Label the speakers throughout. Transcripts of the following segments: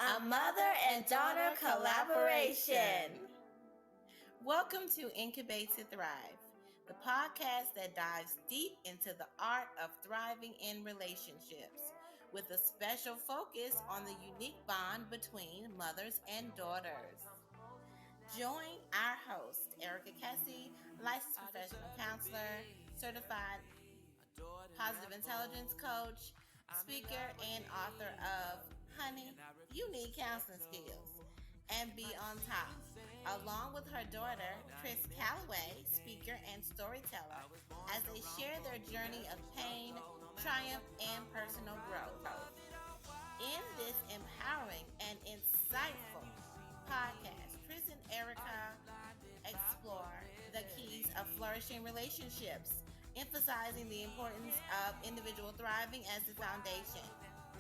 Speaker 1: a mother and daughter collaboration.
Speaker 2: Welcome to Incubate To Thrive, the podcast that dives deep into the art of thriving in relationships, with a special focus on the unique bond between mothers and daughters. Join our host, Erica Kesse, licensed professional counselor, certified positive intelligence coach, speaker, and author of Honey, You Need Counseling Skills, and Be on Top, along with her daughter, Callaway, speaker and storyteller, as they share their journey of pain, triumph, and personal growth. In this empowering and insightful podcast, Chrys and Erica explore the keys of flourishing relationships, emphasizing the importance of individual thriving as the foundation.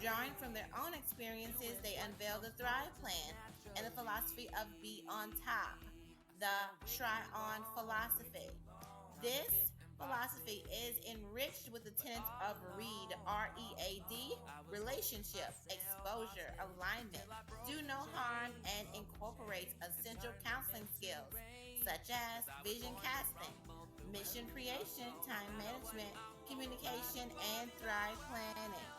Speaker 2: Drawing from their own experiences, they unveil the Thrive Plan and the philosophy of Be on Top, the Try On philosophy. This philosophy is enriched with the tenets of READ, READ, relationship, exposure, alignment, do no harm, and incorporates essential counseling skills such as vision casting, mission creation, time management, communication, and thrive planning.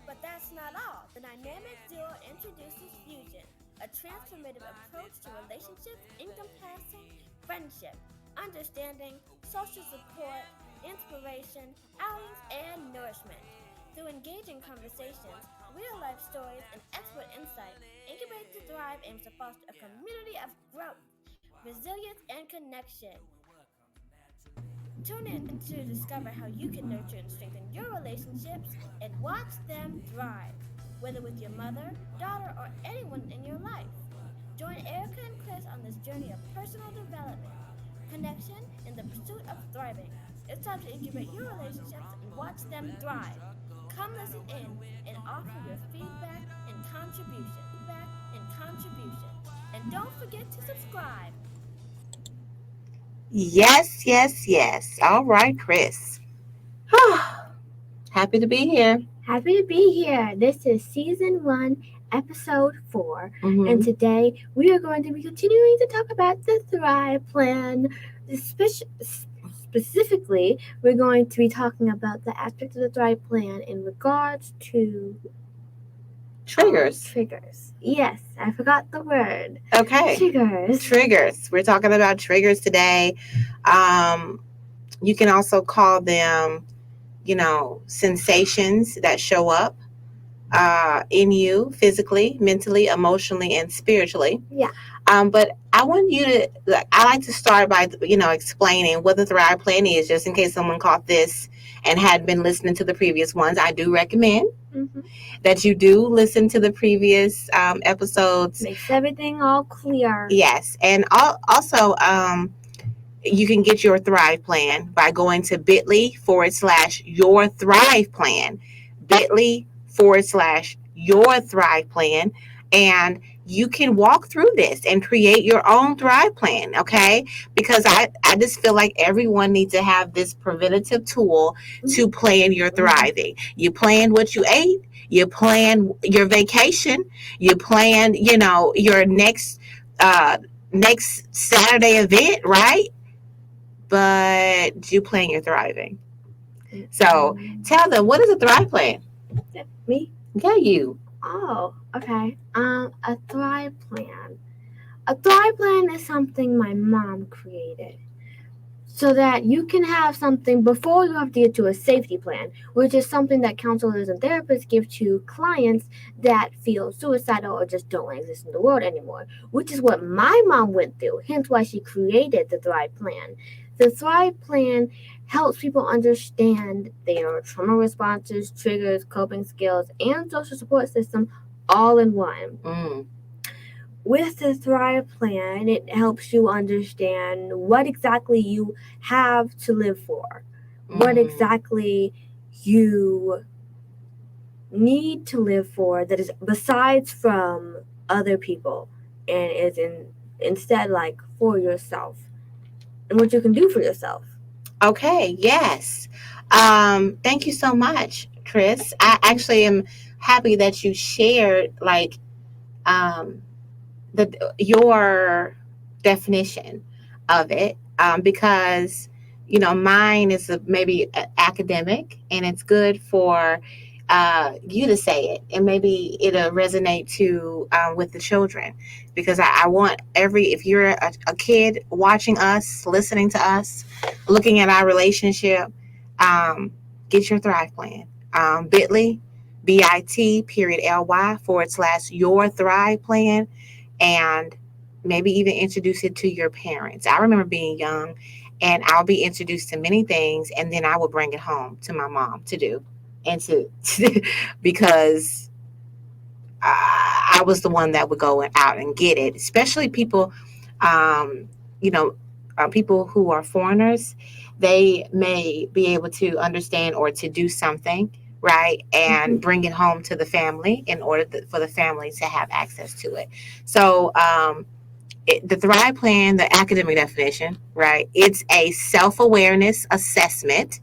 Speaker 1: But that's not all. The dynamic duo introduces fusion, a transformative approach to relationships encompassing friendship, understanding, social support, inspiration, outings, and nourishment. Through engaging conversations, real life stories, and expert insight, Incubate to Thrive aims to foster a community of growth, resilience, and connection. Tune in to discover how you can nurture and strengthen your relationships and watch them thrive, whether with your mother, daughter, or anyone in your life. Join Erica and Chrys on this journey of personal development, connection, and the pursuit of thriving. It's time to incubate your relationships and watch them thrive. Come listen in and offer your feedback and contribution. And don't forget to subscribe.
Speaker 2: Yes, yes, yes. All right, Chrys. Happy to be here.
Speaker 1: Happy to be here. This is season 1, episode 4.
Speaker 2: Mhm.
Speaker 1: And today we are going to be continuing to talk about the Thrive Plan. Specifically, we're going to be talking about the aspects of the Thrive Plan in regards to triggers. Yes, I forgot the word.
Speaker 2: Okay. Triggers. We're talking about triggers today. You can also call them, sensations that show up in you physically, mentally, emotionally, and spiritually.
Speaker 1: Yeah.
Speaker 2: But I want you to, I like to start by, explaining what the Thrive Plan is, just in case someone caught this and had been listening to the previous ones. I do recommend that you do listen to the previous episodes.
Speaker 1: Makes everything all clear.
Speaker 2: Yes. And also, you can get your Thrive Plan by going to bit.ly/your Thrive Plan. bit.ly/your Thrive Plan. And you can walk through this and create your own Thrive Plan, okay? Because I just feel like everyone needs to have this preventative tool to plan your thriving. You plan what you ate, you plan your vacation, you plan, your next Saturday event, right? But you plan your thriving. So tell them, what is a Thrive Plan?
Speaker 1: Me?
Speaker 2: Yeah, you.
Speaker 1: Oh, okay. A Thrive Plan. A Thrive Plan is something my mom created so that you can have something before you have to get to a safety plan, which is something that counselors and therapists give to clients that feel suicidal or just don't want to exist in the world anymore, which is what my mom went through, hence why she created the Thrive Plan. The Thrive Plan helps people understand their trauma responses, triggers, coping skills, and social support system all in one. With the Thrive Plan, it helps you understand what exactly you have to live for, what exactly you need to live for that is besides from other people and is instead like for yourself, and what you can do for yourself.
Speaker 2: Okay, yes. Thank you so much, Chrys. I actually am happy that you shared
Speaker 3: um, your definition of it, because mine is maybe academic, and it's good for you to say it, and maybe it'll resonate to with the children, because I want if you're a kid watching us, listening to us, looking at our relationship, um, get your Thrive plan. Bit.ly, bit.ly /your Thrive plan, and maybe even introduce it to your parents. I remember being young, and I'll be introduced to many things, and then I will bring it home to my mom to do, and because I was the one that would go out and get it, especially people, um, you know, people who are foreigners. They may be able to understand or to do something, right, and
Speaker 1: Mhm.
Speaker 3: bring it home to the family in order for the family to have access to it. So, the Thrive Plan, the academic definition, right, it's a self awareness assessment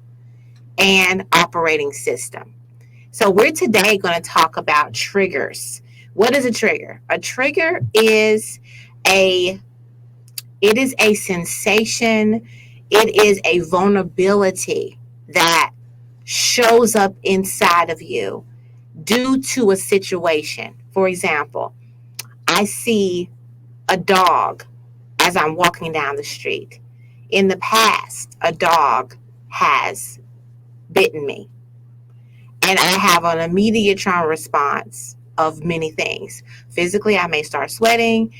Speaker 3: and operating system. So we're today going to talk about triggers. What is a trigger? A trigger is a sensation. It is a vulnerability that shows up inside of you due to a situation. For example, I see a dog as I'm walking down the street. In the past, a dog has bitten me, and I have an immediate trauma response of many things. Physically, I may start sweating.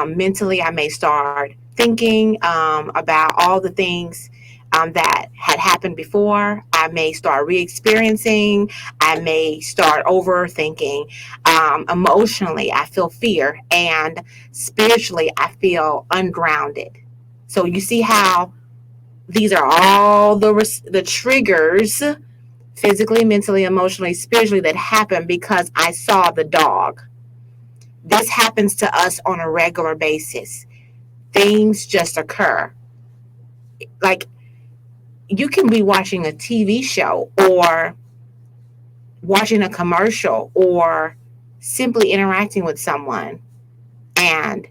Speaker 3: Mentally, I may start thinking about all the things that had happened before. I may start re experiencing. I may start overthinking. Emotionally, I feel fear. And spiritually, I feel ungrounded. So, you see how these are all the triggers, physically, mentally, emotionally, spiritually, that happen because I saw the dog. This happens to us on a regular basis. Things just occur. Like, you can be watching a TV show or watching a commercial or simply interacting with someone and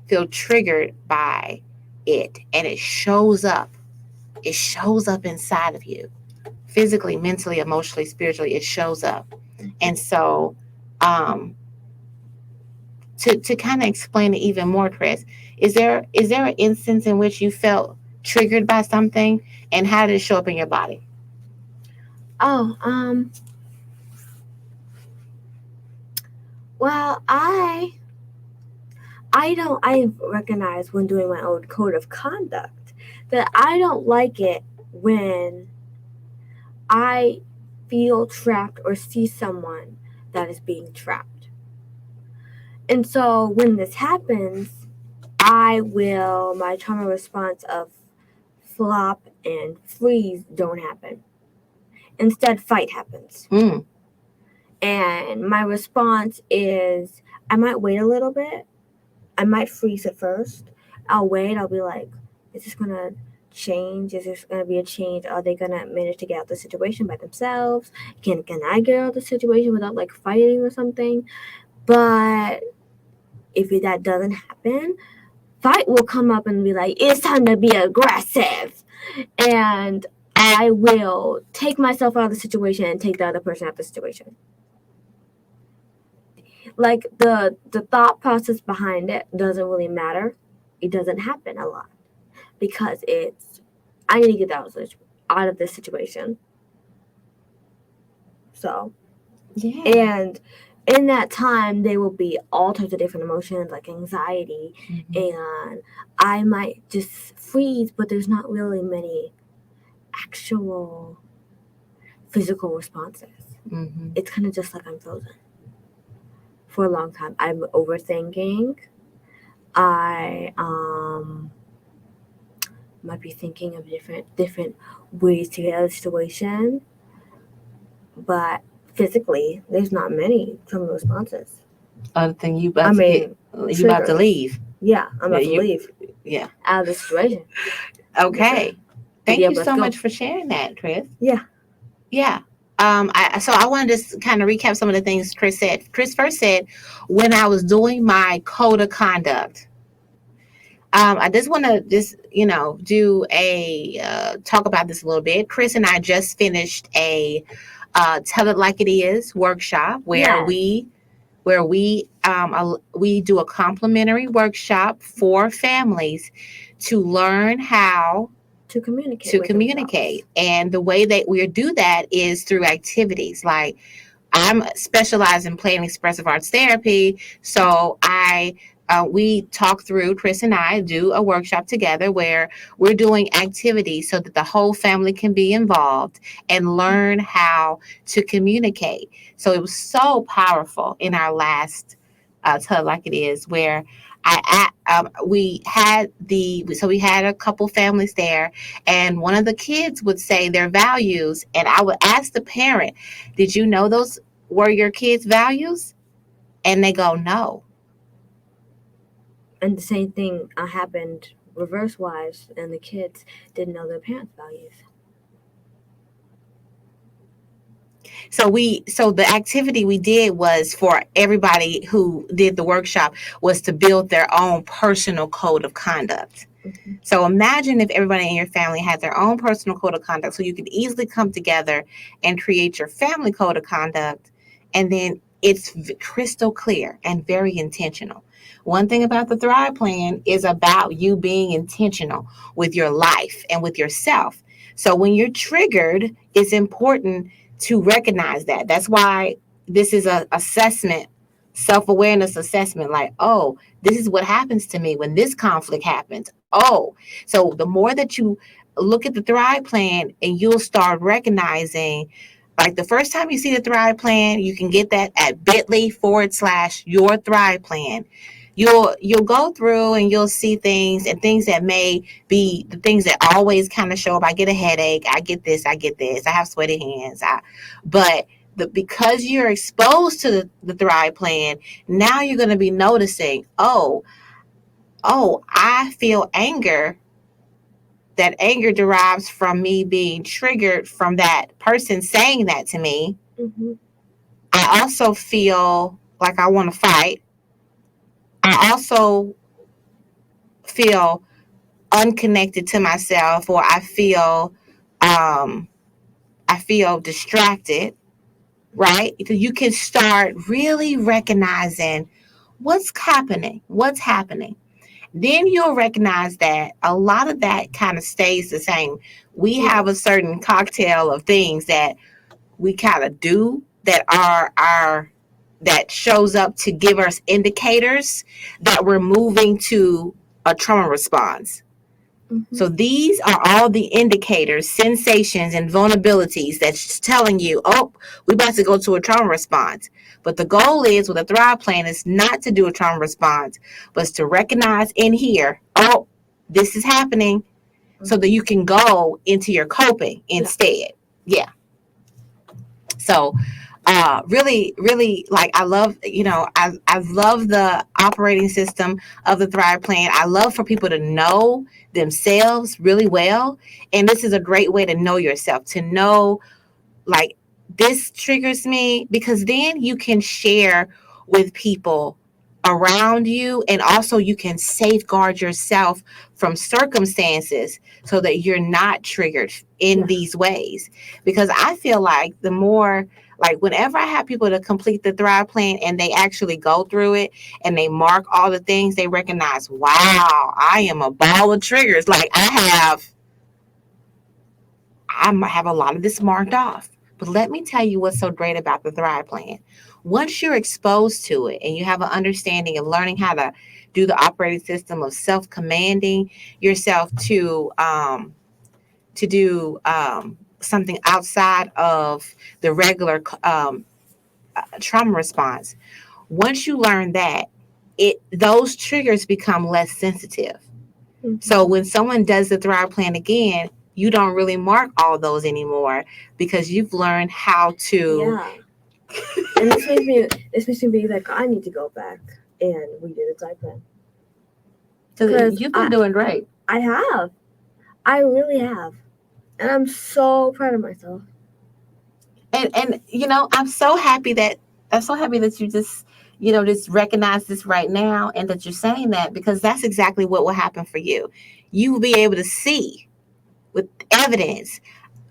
Speaker 3: feel triggered by it, and it shows up. It shows up inside of you, physically, mentally, emotionally, spiritually. It shows up. And so, um, to kind of explain it even more, Chrys, is there an instance in which you felt triggered by something, and how did it show up in your body?
Speaker 1: Oh, well, I recognize when doing my own code of conduct that I don't like it when I feel trapped or see someone that is being trapped. And so when this happens, my trauma response of flop and freeze don't happen. Instead, fight happens.
Speaker 3: Mm.
Speaker 1: And my response is I might wait a little bit. I might freeze at first. I'll wait. I'll be like, is this going to change? Is this going to be a change? Are they going to manage to get out the situation by themselves? Can I get out of the situation without like fighting or something? But if that doesn't happen, fight will come up and be like, it's time to be aggressive. And I will take myself out of the situation and take the other person out of the situation. Like the thought process behind it doesn't really matter. It doesn't happen a lot because it's I need to get out of this situation. So
Speaker 3: Yeah.
Speaker 1: and in that time there will be all types of different emotions like anxiety, and I might just freeze, but there's not really many actual physical responses.
Speaker 3: Mm-hmm.
Speaker 1: It's kind of just like I'm frozen for a long time. I'm overthinking. I might be thinking of different ways to get out of the situation, but physically, there's not many trauma responses.
Speaker 3: Other thing, you about to leave.
Speaker 1: Yeah, I'm about to leave.
Speaker 3: Yeah.
Speaker 1: Out of the situation.
Speaker 3: Okay. Thank
Speaker 1: Yeah,
Speaker 3: you
Speaker 1: let's
Speaker 3: so
Speaker 1: go.
Speaker 3: much for sharing that, Chrys.
Speaker 1: Yeah.
Speaker 3: Yeah. I wanted to just kind of recap some of the things Chrys said. Chrys first said, when I was doing my code of conduct, I just want to do a talk about this a little bit. Chrys and I just finished a Tell It Like It Is workshop
Speaker 1: Yes.
Speaker 3: we do a complimentary workshop for families to learn how
Speaker 1: To communicate
Speaker 3: to
Speaker 1: with themselves.
Speaker 3: communicate. And the way that we do that is through activities. Like, I'm specialized in play and expressive arts therapy, so I we talk through. Chrys and I do a workshop together where we're doing activities so that the whole family can be involved and learn how to communicate. So it was so powerful in our last Tell It Like It Is, where we had a couple families there, and one of the kids would say their values, and I would ask the parent, did you know those were your kids' values? And they go, no.
Speaker 1: And the same thing happened reverse wise, and the kids didn't know their parents' values.
Speaker 3: So the activity we did was for everybody who did the workshop was to build their own personal code of conduct.
Speaker 1: Mhm.
Speaker 3: So imagine if everybody in your family had their own personal code of conduct, so you could easily come together and create your family code of conduct, and then it's crystal clear and very intentional. One thing about the Thrive Plan is about you being intentional with your life and with yourself. So when you're triggered, it's important to recognize that. That's why this is a assessment, self-awareness assessment. Like, oh, this is what happens to me when this conflict happens. Oh, so the more that you look at the Thrive Plan, and you'll start recognizing, like, the first time you see the Thrive Plan, you can get that at bit.ly/your Thrive Plan. You'll go through and you'll see things, and things that may be the things that always kind of show up. I get a headache. I get this. I get this. I have sweaty hands. But because you're exposed to the Thrive Plan, now you're going to be noticing, I feel anger. That anger derives from me being triggered from that person saying that to me.
Speaker 1: Mm-hmm.
Speaker 3: I also feel like I want to fight. I also feel unconnected to myself, or um, I feel distracted. Right? You can start really recognizing what's happening. Then you'll recognize that a lot of that kind of stays the same. We have a
Speaker 1: Yes.
Speaker 3: certain cocktail of things that we kind of do that are our that shows up to give us indicators that we're moving to a trauma response.
Speaker 1: Mm-hmm.
Speaker 3: So these are all the indicators, sensations, and vulnerabilities that's telling you, oh, we're about to go to a trauma response. But the goal is with a Thrive Plan is not to do a trauma response, but to recognize in here, oh, this is happening, so that you can go into your coping instead. Yeah. So really, really, like, I love, I love the operating system of the Thrive Plan. I love for people to know themselves really well. And this is a great way to know yourself, to know, like, this triggers me, because then you can share with people around you, and also you can safeguard yourself from circumstances so that you're not triggered in these ways. Because I feel like the more, like, whenever I have people to complete the Thrive Plan and they actually go through it and they mark all the things, they recognize, wow, I am a ball of triggers. Like, I might have a lot of this marked off. But let me tell you what's so great about the Thrive Plan. Once you're exposed to it and you have an understanding of learning how to do the operating system of self-commanding yourself to do something outside of the regular trauma response. Once you learn that, those triggers become less sensitive.
Speaker 1: Mm-hmm.
Speaker 3: So when someone does the Thrive Plan again, you don't really mark all those anymore, because you've learned how to.
Speaker 1: Yeah. And this makes me be like, I need to go back and redo the Thrive Plan.
Speaker 3: So
Speaker 1: Because
Speaker 3: you've been doing great.
Speaker 1: I have. I really have. And I'm so proud of myself.
Speaker 3: And I'm so happy that you just just recognize this right now, and that you're saying that, because that's exactly what will happen for you. You will be able to see with evidence,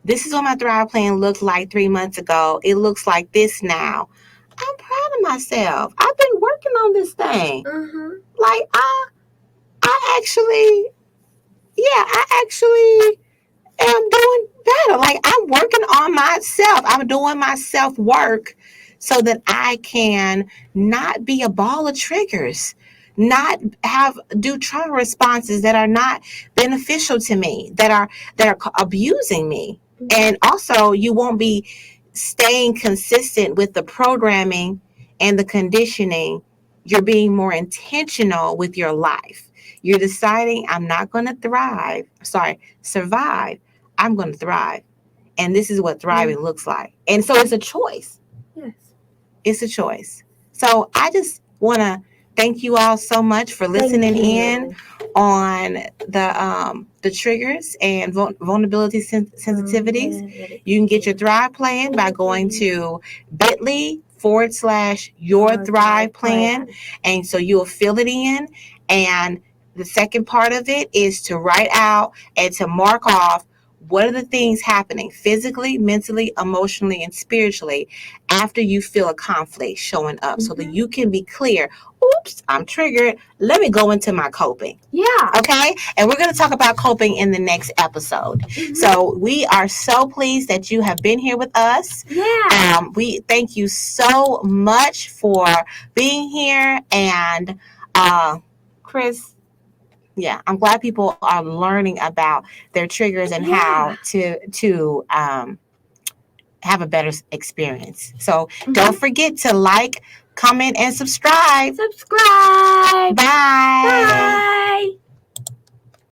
Speaker 3: this is what my Thrive plan looked like 3 months ago. It looks like this now. I'm proud of myself. I've been working on this thing. Like I actually, yeah, I actually am doing better. Like, I'm working on myself. I'm doing my self work so that I can not be a ball of triggers, not have do trauma responses that are not beneficial to me, that are abusing me. And also, you won't be staying consistent with the programming and the conditioning. You're being more intentional with your life. You're deciding, I'm not going to survive. I'm going to thrive. And this is what thriving looks like. And so it's a choice.
Speaker 1: Yes.
Speaker 3: It's a choice. So I just want to thank you all so much for listening in on the triggers and vulnerability sensitivities. You can get your Thrive plan by going to bit.ly/your Thrive plan. And so you'll fill it in. And the second part of it is to write out and to mark off what are the things happening physically, mentally, emotionally, and spiritually after you feel a conflict showing up, so that you can be clear. Oops, I'm triggered. Let me go into my coping.
Speaker 1: Yeah.
Speaker 3: Okay? And we're going to talk about coping in the next episode. So we are so pleased that you have been here with us.
Speaker 1: Yeah.
Speaker 3: We thank you so much for being here. And Chrys, yeah, I'm glad people are learning about their triggers and how to have a better experience. So don't forget to like, comment, and subscribe.
Speaker 1: Subscribe.
Speaker 3: Bye.